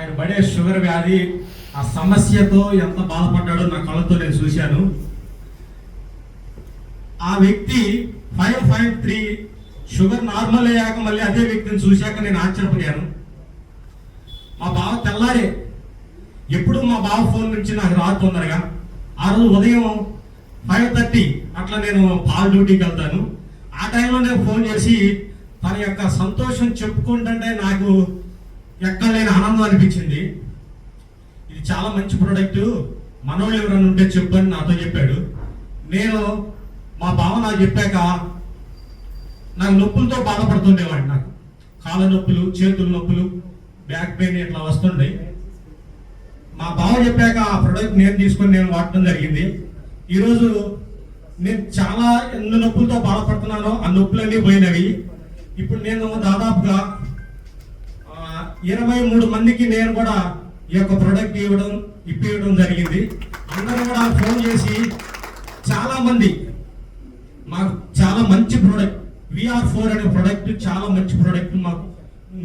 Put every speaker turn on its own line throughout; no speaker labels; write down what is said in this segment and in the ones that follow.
ఆయన పడే షుగర్ వ్యాధి ఆ సమస్యతో ఎంత బాధపడ్డాడో నా కళ్ళతో నేను చూశాను. ఆ వ్యక్తి 553 షుగర్ నార్మల్ అయ్యాక మళ్ళీ అదే వ్యక్తిని చూశాక నేను ఆశ్చర్యపోయాను. మా బావ తెల్లారే ఎప్పుడు మా బావ ఫోన్ నుంచి నాకు రాదు తొందరగా. ఆ రోజు ఉదయం 5:30 అట్లా నేను పాల్ డ్యూటీకి వెళ్తాను. ఆ టైంలో నేను ఫోన్ చేసి తన యొక్క సంతోషం చెప్పుకుంటుంటే నాకు ఎక్కడలేని ఆనందం అనిపించింది. ఇది చాలా మంచి ప్రోడక్ట్, మనోళ్ళు ఎవరైనా ఉంటే చెప్పు అని నాతో చెప్పాడు. నేను మా బావ నాకు చెప్పాక నాకు నొప్పులతో బాధపడుతుండేవాడిని. నాకు కాళ్ళ నొప్పులు, చేతుల నొప్పులు, బ్యాక్ పెయిన్ ఇట్లా వస్తుండే. మా బావ చెప్పాక ఆ ప్రోడక్ట్ నేను తీసుకొని నేను వాడటం జరిగింది. ఈరోజు నేను చాలా ఎన్ని నొప్పులతో బాధపడుతున్నానో ఆ నొప్పులన్నీ పోయినవి. ఇప్పుడు నేను దాదాపుగా 23 మందికి నేను కూడా ఈ యొక్క ప్రోడక్ట్ ఇప్పివ్వడం జరిగింది. అందరూ కూడా ఫోన్ చేసి చాలా మంది మాకు చాలా మంచి ప్రోడక్ట్ VR4 అనే ప్రోడక్ట్ చాలా మంచి ప్రోడక్ట్, మాకు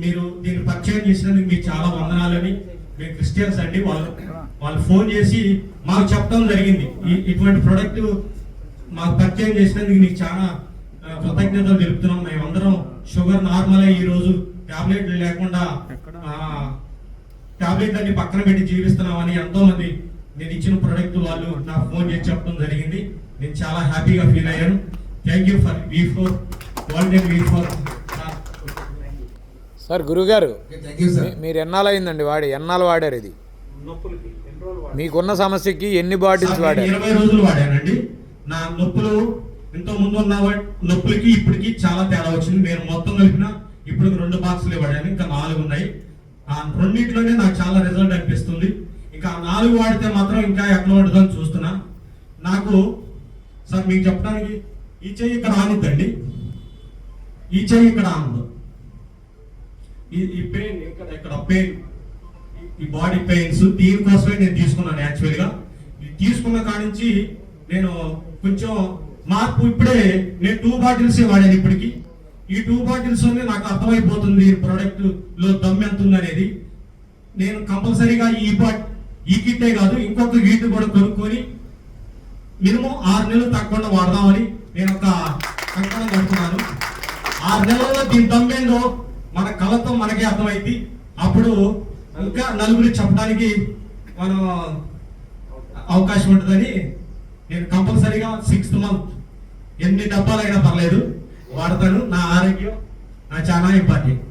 మీరు దీన్ని పరిచయం చేసినందుకు మీకు చాలా వందనాలని. మేము క్రిస్టియన్స్ అండి, వాళ్ళు ఫోన్ చేసి మాకు చెప్పడం జరిగింది. ఇటువంటి ప్రోడక్ట్ మాకు పరిచయం చేసినందుకు మీకు చాలా కృతజ్ఞతలు తెలుపుతున్నాం. మేమందరం షుగర్ నార్మల్ అయ్యి ఈరోజు టాబ్లెట్లు లేకుండా టాబ్లెట్ అన్ని పక్కన పెట్టి జీవిస్తున్నామని ఎంతో మంది నేను ఇచ్చిన ప్రోడక్ట్ వాళ్ళు నాకు ఫోన్ చేసి చెప్పడం జరిగింది. నేను చాలా హ్యాపీగా ఫీల్ అయ్యాను. Thank you for V4 V4
sir. గురుగారు మీరు ఎన్నాళ్ళు అయిందండి వాడి? ఎన్నాళ్ళు వాడారు ఇది? మీకున్న సమస్యకి ఎన్ని బాటిల్స్ వాడారు?
20 రోజులు వాడానండి. నా నొప్పులు ఇంత ముందు ఉన్న నొప్పులకి ఇప్పటికి చాలా తేడా వచ్చింది. నేను మొత్తం కలిపిన ఇప్పుడు 2 బాక్సులు వాడాను, ఇంకా 4 ఉన్నాయి. ఆ 2 నాకు చాలా రిజల్ట్ అనిపిస్తుంది. ఇంకా 4 వాడితే మాత్రం ఇంకా ఎట్లా ఉంటుందని చూస్తున్నా. నాకు సార్ మీకు చెప్పడానికి ఈ చెయ్యి ఇక్కడ ఆనుద్దండి, ఈ చెయ్యి ఇక్కడ ఆనుంది. ఈ పెయిన్ ఇక్కడ పెయిన్, ఈ బాడీ పెయిన్స్ దీనికోసమే నేను తీసుకున్నాను. యాక్చువల్గా ఇది తీసుకున్న కాడి నుంచి నేను కొంచెం మార్పు, ఇప్పుడే నేను 2 బాటిల్స్ వాడాను. ఇప్పటికి ఈ 2 బాటిల్స్ నాకు అర్థమైపోతుంది ఈ ప్రోడక్ట్ లో దమ్ ఎంత ఉంది అనేది. నేను కంపల్సరీగా ఈ కిట్టే కాదు ఇంకొక కిట్ కూడా కొనుక్కొని మినిమం 6 నెలలు తగ్గకుండా వాడదామని నేను ఒక కంకణం కడుతున్నాను. 6 నెలల్లో దీని దమ్మేందో మన కళ్ళతో మనకే అర్థమైంది. అప్పుడు ఇంకా నలుగురికి చెప్పడానికి మనం అవకాశం ఉంటుందని నేను కంపల్సరీగా 6th మంత్ ఎన్ని డబ్బాలైనా పర్లేదు వాడతాను. నా ఆరోగ్యం నా చాలా ఇంపార్టెంట్.